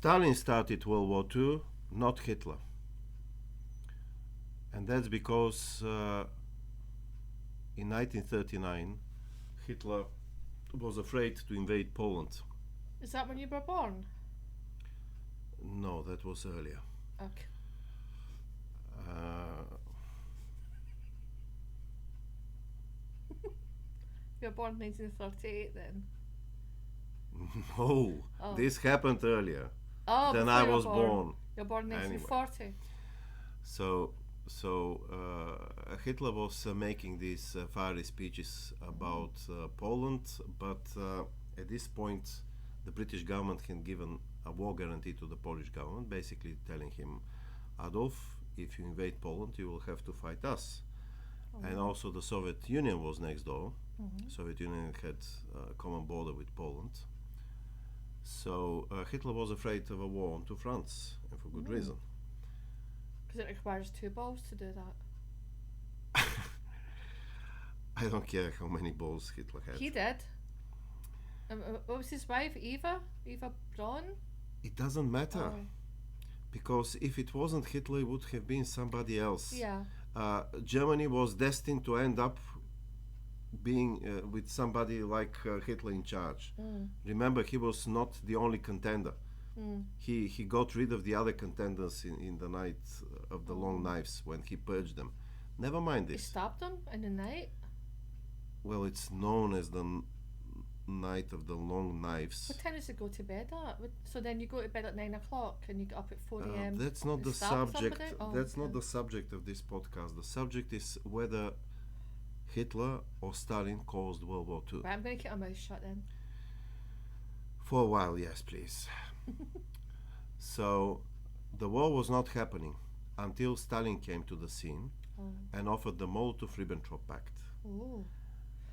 Stalin started World War II, not Hitler. And that's because in 1939, Hitler was afraid to invade Poland. Is that when you were born? No, that was earlier. Okay. You were born 1938 then? No, Oh. this happened earlier. Oh, Then before I you were was born. You were born in Anyway. 1940. So Hitler was making these fiery speeches about Poland, but at this point, the British government had given a war guarantee to the Polish government, basically telling him, Adolf, if you invade Poland, you will have to fight us. Oh. And also the Soviet Union was next door. Mm-hmm. Soviet Union had a common border with Poland. So Hitler was afraid of a war to France, and for good reason. Because it requires 2 balls to do that. I don't care how many balls Hitler had. He did. What was his wife? Eva Braun? It doesn't matter. Oh. Because if it wasn't Hitler, it would have been somebody else. Yeah. Germany was destined to end up being with somebody like Hitler in charge. Remember, he was not the only contender. He got rid of the other contenders in the night of the long knives when he purged them. Never mind this. He stabbed them in the night? Well, it's known as the night of the long knives. What time does it go to bed at? So then you go to bed at 9 o'clock and you get up at 4 a.m. That's not and the stab subject. somebody? Oh, That's not okay. the subject of this podcast. The subject is whether Hitler or Stalin caused World War II. Right, I'm going to keep my mouth shut then. For a while, yes, please. So, the war was not happening until Stalin came to the scene and offered the Molotov-Ribbentrop Pact. Oh.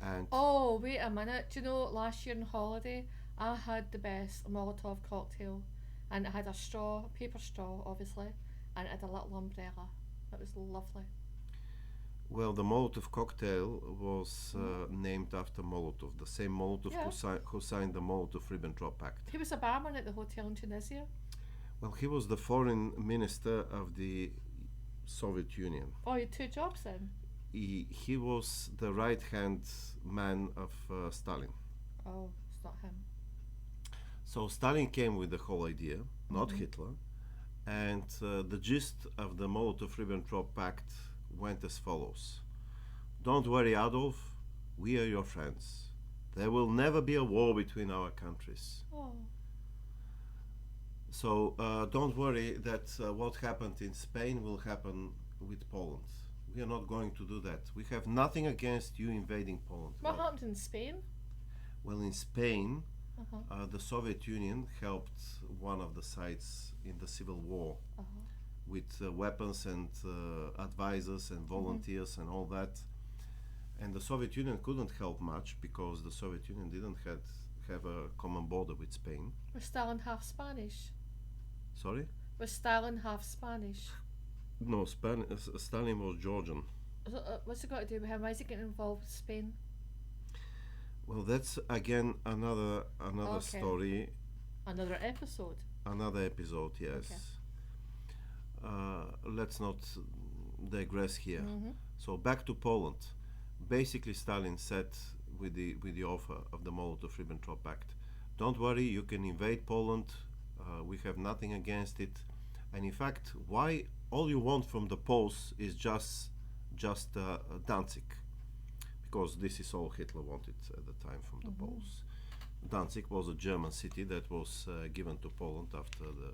And Oh, wait a minute. Do you know, last year on holiday, I had the best Molotov cocktail. And it had a straw, paper straw, obviously, and it had a little umbrella. It was lovely. well, the Molotov cocktail was named after Molotov, the same Molotov who signed the Molotov-Ribbentrop Pact. He was a barman at the hotel in Tunisia. Well, he was the foreign minister of the Soviet Union. Oh, you had 2 jobs then? He was the right-hand man of Stalin. Oh, it's not him. So Stalin came with the whole idea, not Hitler, and the gist of the Molotov-Ribbentrop Pact went as follows. Don't worry, Adolf, we are your friends. There will never be a war between our countries. Oh. So don't worry that what happened in Spain will happen with Poland. We are not going to do that. We have nothing against you invading Poland. What happened in Spain? Well, in Spain, Uh-huh. the Soviet Union helped one of the sides in the civil war with weapons and advisors and volunteers and all that. And the Soviet Union couldn't help much because the Soviet Union didn't have a common border with Spain. Was Stalin half Spanish? Sorry? Was Stalin half Spanish? No, Stalin was Georgian. So, what's it got to do with him? Why is he getting involved with Spain? Well, that's again another Okay. story, Another episode. another episode. Yes. Let's not digress here. So back to Poland. Basically, Stalin said with the offer of the Molotov-Ribbentrop Pact, "Don't worry, you can invade Poland. We have nothing against it. And in fact, why all you want from the Poles is just Danzig, because this is all Hitler wanted at the time from the Poles. Danzig was a German city that was given to Poland after the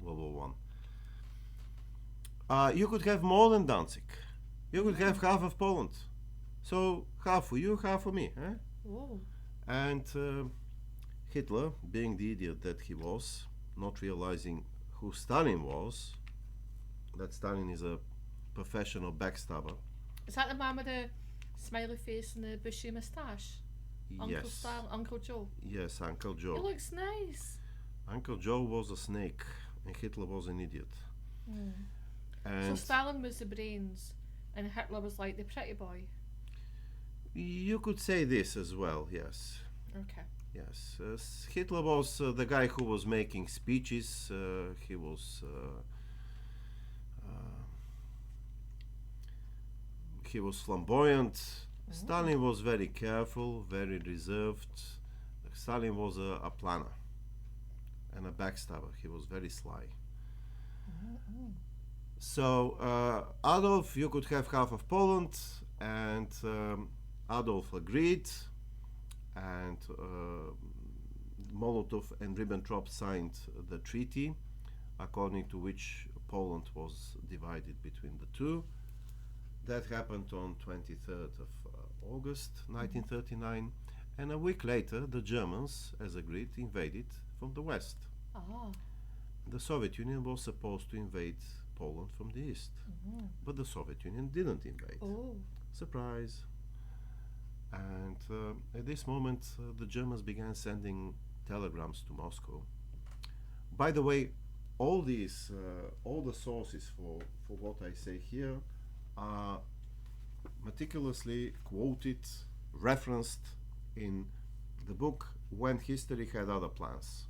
World War One. You could have more than Danzig. You could have half of Poland. So half for you, half for me. Eh? Whoa. And Hitler, being the idiot that he was, not realizing who Stalin was, that Stalin is a professional backstabber. Is that the man with the smiley face and the bushy moustache? Yes. Uncle Joe. Yes, Uncle He Joe. looks nice. Uncle Joe was a snake, and Hitler was an idiot. So And Stalin was the brains, and Hitler was like the pretty boy. you could say this as well, yes. Okay. Yes, Hitler was the guy who was making speeches. Uh, he was flamboyant. Stalin was very careful, very reserved. Stalin was a planner and a backstabber. He was very sly. So Adolf, you could have half of Poland, and Adolf agreed, and Molotov and Ribbentrop signed the treaty, according to which Poland was divided between the two. That happened on 23rd of August 1939, and a week later the Germans, as agreed, invaded from the west. Ah. The Soviet Union was supposed to invade Poland from the east, but the Soviet Union didn't invade. Oh. Surprise! And at this moment, the Germans began sending telegrams to Moscow. By the way, all the sources for what I say here are meticulously quoted, referenced in the book When History Had Other Plans.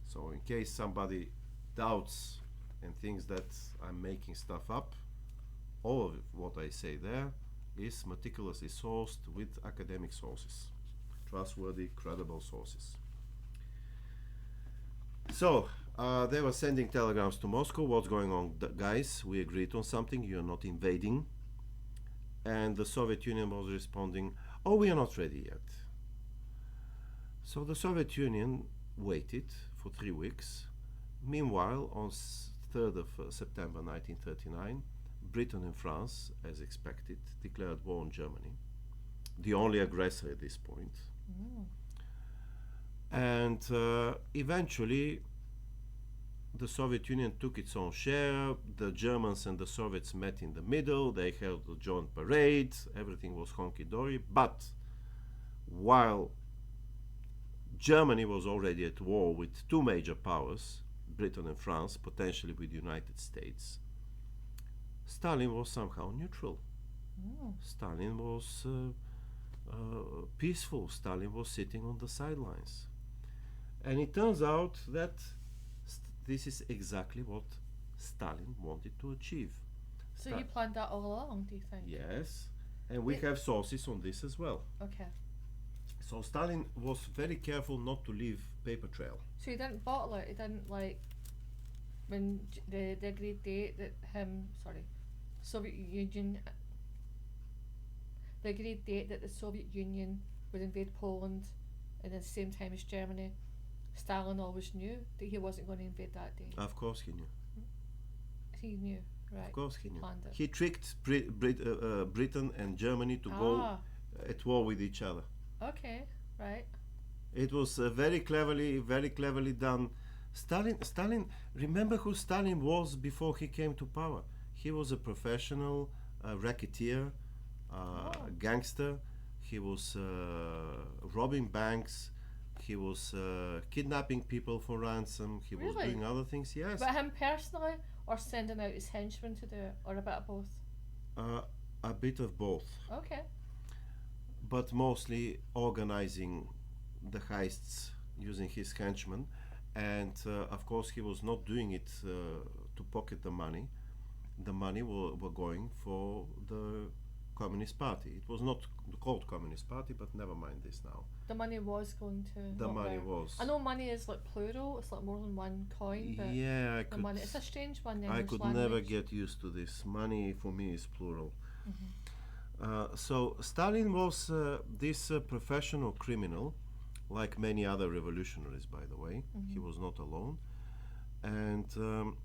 So in case somebody doubts and thinks that I'm making stuff up, all of what I say there is meticulously sourced with academic sources, trustworthy, credible sources. So they were sending telegrams to Moscow. What's going on, guys? We agreed on something. You're not invading. And the Soviet Union was responding, oh, we are not ready yet. So the Soviet Union waited for 3 weeks. Meanwhile, on 3rd of September 1939, Britain and France, as expected, declared war on Germany, the only aggressor at this point. And eventually, the Soviet Union took its own share. The Germans and the Soviets met in the middle. They held a joint parade. Everything was honky-dory. But while Germany was already at war with two major powers, Britain and France, potentially with the United States, Stalin was somehow neutral. Stalin was peaceful. Stalin was sitting on the sidelines. And it turns out that this is exactly what Stalin wanted to achieve. So he planned that all along, do you think? Yes, and we have sources on this as well. Okay. So Stalin was very careful not to leave paper trail. So he didn't bottle it. He didn't like when the agreed date that Soviet Union, the agreed date that the Soviet Union would invade Poland, and at the same time as Germany. Stalin always knew that he wasn't going to invade that day. Of course he knew. He knew, right? Of course he knew. Planned it. He tricked Britain and Germany to go at war with each other. Okay, right. It was very cleverly done. Stalin. Remember who Stalin was before he came to power? He was a professional racketeer, gangster. He was robbing banks. He was kidnapping people for ransom. He was doing other things. Yes. But him personally, or sending out his henchmen to do it, or a bit of both? A bit of both. Okay. But mostly organizing the heists using his henchmen. And of course, he was not doing it to pocket the money. The money were going for the Communist Party. It was not called Communist Party, but never mind this now. The money was going to. The money was. I know money is like plural. It's like more than one coin. But yeah, money. It's a strange one. I could never get used to this. Money for me is plural. So Stalin was this professional criminal, like many other revolutionaries, by the way. He was not alone. And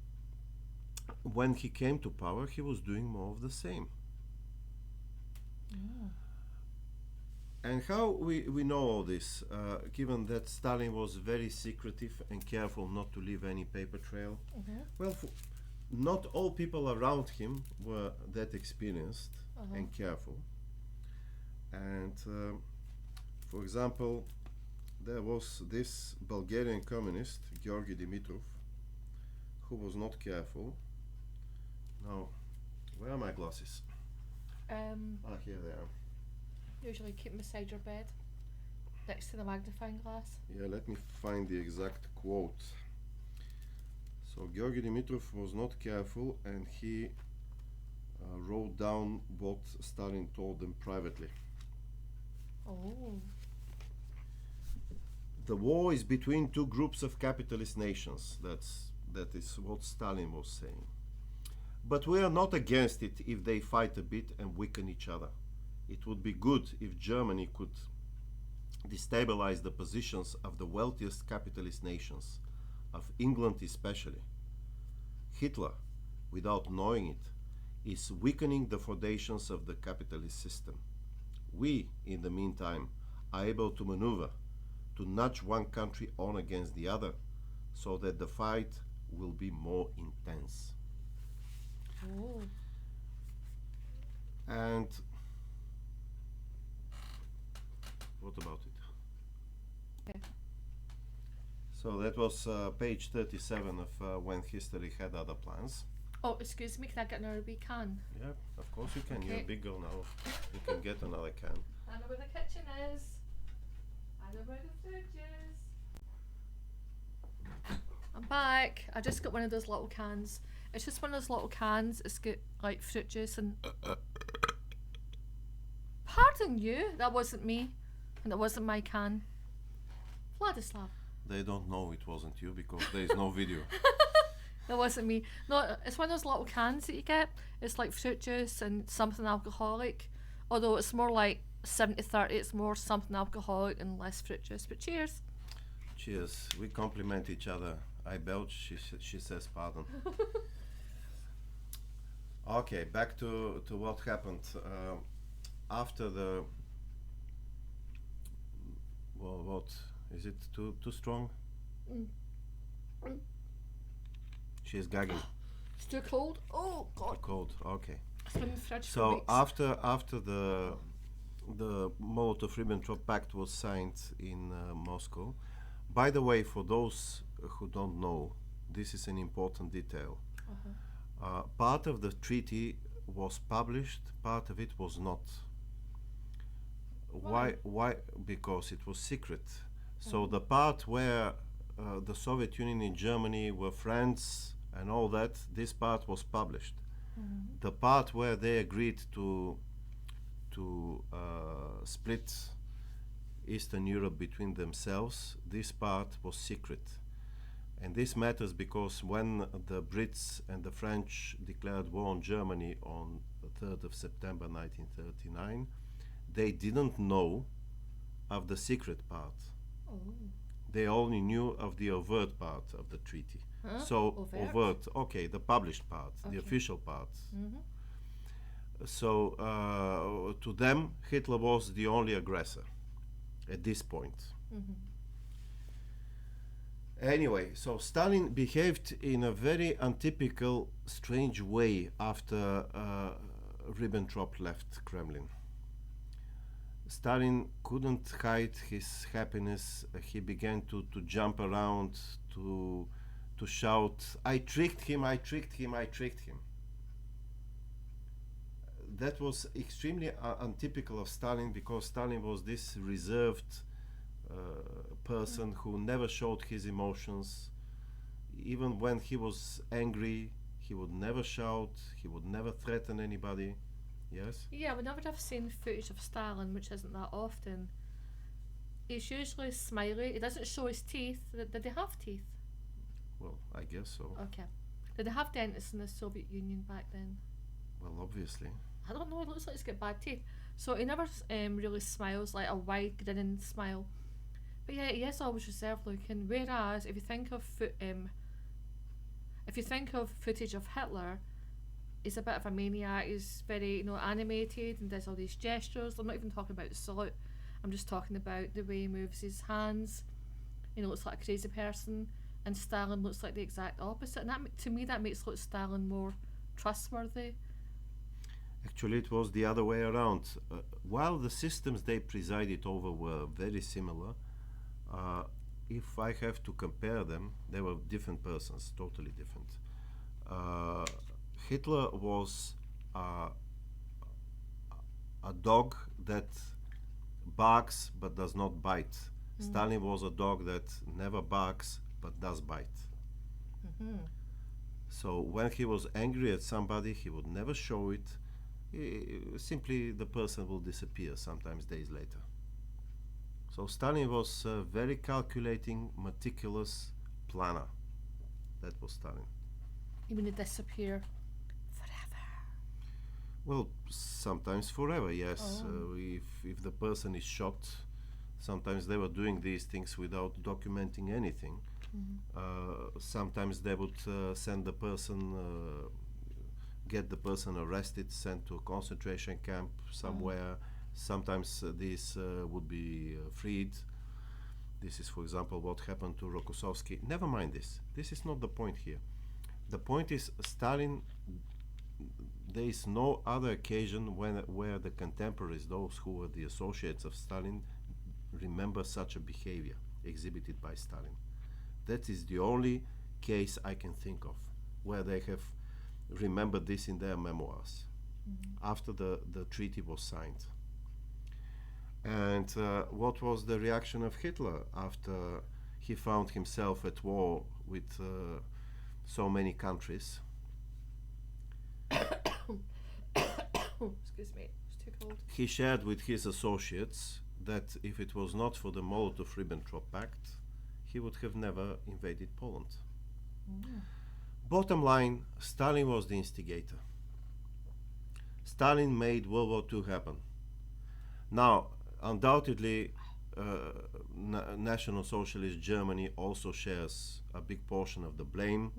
when he came to power, he was doing more of the same. And how we know all this, given that Stalin was very secretive and careful not to leave any paper trail? Well, not all people around him were that experienced and careful. And for example, there was this Bulgarian communist, Georgy Dimitrov, who was not careful. Now, where are my glasses? Here they are. Usually keep them beside your bed. next to the magnifying glass. Yeah, let me find the exact quote. So Georgy Dimitrov was not careful, and he wrote down what Stalin told them privately. Oh. The war is between two groups of capitalist nations. That is what Stalin was saying. But we are not against it if they fight a bit and weaken each other. It would be good if Germany could destabilize the positions of the wealthiest capitalist nations, of England especially. Hitler, without knowing it, is weakening the foundations of the capitalist system. We, in the meantime, are able to maneuver, to nudge one country on against the other, so that the fight will be more intense. Oh. And what about it? Okay. So that was page 37 of When History Had Other Plans. Oh, excuse me, can I get another wee can? Yeah, of course you can. Okay. You're a big girl now. You can get another can. I know where the kitchen is. I know where the fridge is. I'm back. I just got one of those little cans. It's just one of those little cans. It's got like fruit juice and. Pardon you? That wasn't me. And it wasn't my can. Vladislav. They don't know it wasn't you because there is no video. That wasn't me. No, it's one of those little cans that you get. It's like fruit juice and something alcoholic. Although it's more like 70-30, it's more something alcoholic and less fruit juice. But cheers. Cheers. We compliment each other. I belch, she says pardon. Okay, back to what happened. After the... Well, what? Is it too strong? Mm. She's gagging. It's too cold. Oh, God. Too cold, okay. It's been in the fridge for So weeks. after the Molotov-Ribbentrop Pact was signed in Moscow. By the way, for those who don't know, this is an important detail. Part of the treaty was published, part of it was not. Why? Because it was secret. So the part where the Soviet Union and Germany were friends and all that, this part was published. The part where they agreed to split Eastern Europe between themselves, this part was secret. And this matters because when the Brits and the French declared war on Germany on the 3rd of September 1939, they didn't know of the secret part. Oh. They only knew of the overt part of the treaty. Huh? So Overt? Okay, the published part, the Okay. official part. Mm-hmm. So to them, Hitler was the only aggressor at this point. Mm-hmm. Anyway, so Stalin behaved in a very untypical, strange way after Ribbentrop left Kremlin. Stalin couldn't hide his happiness. He began to jump around, to shout, "I tricked him, I tricked him, I tricked him." That was extremely untypical of Stalin because Stalin was this reserved person who never showed his emotions. Even when he was angry, he would never shout, he would never threaten anybody. Yes? Yeah, whenever I've seen footage of Stalin, which isn't that often, he's usually smiley. He doesn't show his teeth. Did they have teeth? Well, I guess so. Okay. Did they have dentists in the Soviet Union back then? Well, obviously. I don't know, it looks like he's got bad teeth. So he never really smiles, like a wide grinning smile. But yeah, he is always reserved looking. Whereas if you think of footage of Hitler, he's a bit of a maniac. He's very, animated and does all these gestures. I'm not even talking about the salute. I'm just talking about the way he moves his hands. Looks like a crazy person. And Stalin looks like the exact opposite. And to me, that makes Stalin more trustworthy. Actually, it was the other way around. While the systems they presided over were very similar, if I have to compare them, they were different persons, totally different. Hitler was a dog that barks but does not bite. Stalin was a dog that never barks but does bite. So when he was angry at somebody, he would never show it. Simply the person will disappear sometimes days later. So Stalin was a very calculating, meticulous planner. That was Stalin. You mean to disappear forever? Well, sometimes forever, yes. Oh. If the person is shot, sometimes they were doing these things without documenting anything. Sometimes they would send the person, get the person arrested, sent to a concentration camp somewhere. Sometimes these would be freed. This is, for example, what happened to Rokossovsky. Never mind this. This is not the point here. The point is Stalin. There is no other occasion where the contemporaries, those who were the associates of Stalin, remember such a behavior exhibited by Stalin. That is the only case I can think of where they have remembered this in their memoirs after the treaty was signed. And what was the reaction of Hitler after he found himself at war with so many countries? Excuse me, it's too cold. He shared with his associates that if it was not for the Molotov-Ribbentrop Pact, he would have never invaded Poland. Bottom line, Stalin was the instigator. Stalin made World War II happen. Now, undoubtedly, National Socialist Germany also shares a big portion of the blame.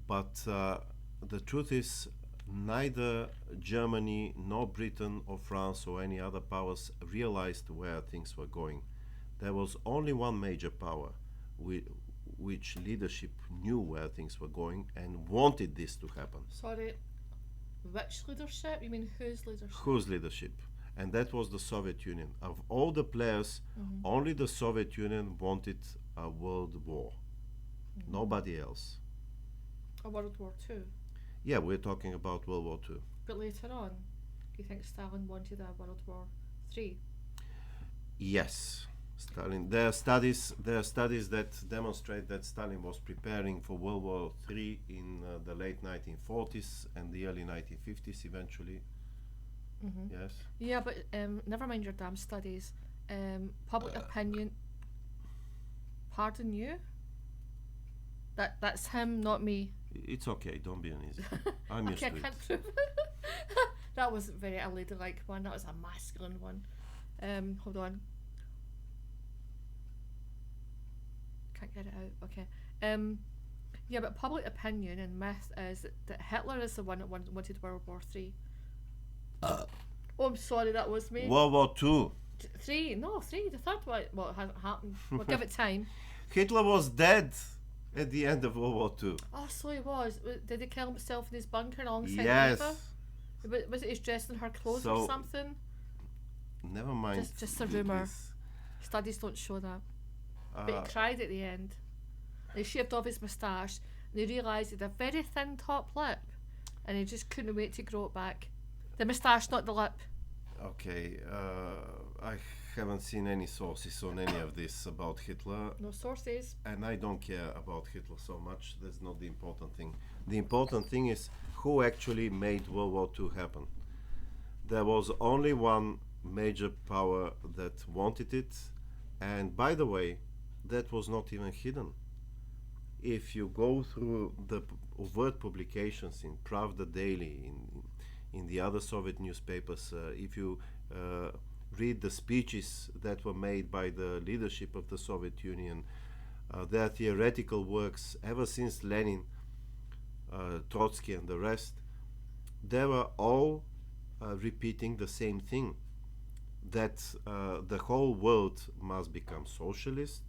But the truth is, neither Germany nor Britain or France or any other powers realized where things were going. There was only one major power which leadership knew where things were going and wanted this to happen. Sorry, which leadership? You mean whose leadership? Whose leadership? And that was the Soviet Union. Of all the players, only the Soviet Union wanted a world war. Nobody else. A World War II. Yeah, we're talking about World War II. But later on, you think Stalin wanted a World War III? Yes, Stalin. There are studies that demonstrate that Stalin was preparing for World War III in the late 1940s and the early 1950s eventually. Yes. Yeah, but never mind your damn studies. Public opinion. Pardon you? That's him, not me. It's okay, don't be uneasy. I'm used Okay, to I can't it. prove it. That wasn't very a ladylike one. That was a masculine one. Hold on. Can't get it out. Okay. Yeah, but public opinion and myth is that Hitler is the one that wanted World War III. Oh, I'm sorry, that was me. World War II. Three? No, three. The third one. Well, it hasn't happened. We'll give it time. Hitler was dead at the end of World War II. Oh, so he was. Did he kill himself in his bunker alongside Yes. Eva? Was it he's dressed in her clothes So, or something? Never mind. Just a rumour. this. Studies don't show that. But he cried at the end. They shaved off his moustache and they realised he had a very thin top lip and he just couldn't wait to grow it back. The moustache, not the lip. Okay, I haven't seen any sources on any of this about Hitler, No sources. and I don't care about Hitler so much. That's not the important thing. The important thing is who actually made World War II happen. There was only one major power that wanted it, and by the way, that was not even hidden. If you go through the overt publications in Pravda Daily, in the other Soviet newspapers, if you read the speeches that were made by the leadership of the Soviet Union, their theoretical works ever since Lenin, Trotsky and the rest, they were all repeating the same thing, that the whole world must become socialist,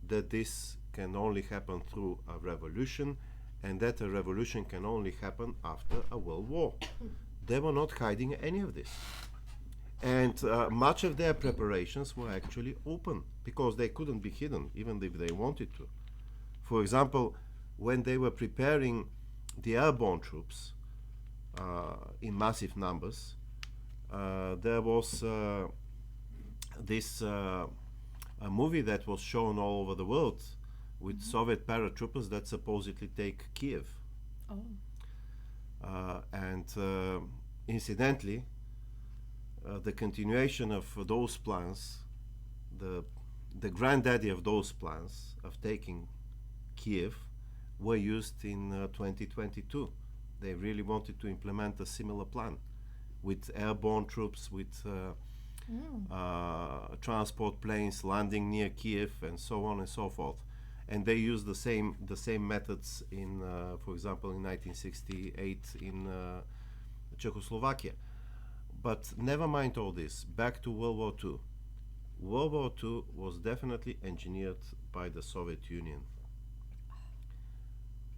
that this can only happen through a revolution, and that a revolution can only happen after a world war. They were not hiding any of this. And much of their preparations were actually open because they couldn't be hidden, even if they wanted to. For example, when they were preparing the airborne troops in massive numbers, there was this a movie that was shown all over the world with Soviet paratroopers that supposedly take Kiev. Oh. And incidentally, the continuation of those plans, the granddaddy of those plans of taking Kiev, were used in 2022. They really wanted to implement a similar plan with airborne troops, with transport planes landing near Kiev, and so on and so forth. And they used the same methods in, for example, in 1968 in Czechoslovakia. But never mind all this. Back to World War II. World War II was definitely engineered by the Soviet Union,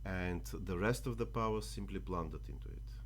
and the rest of the powers simply blundered into it.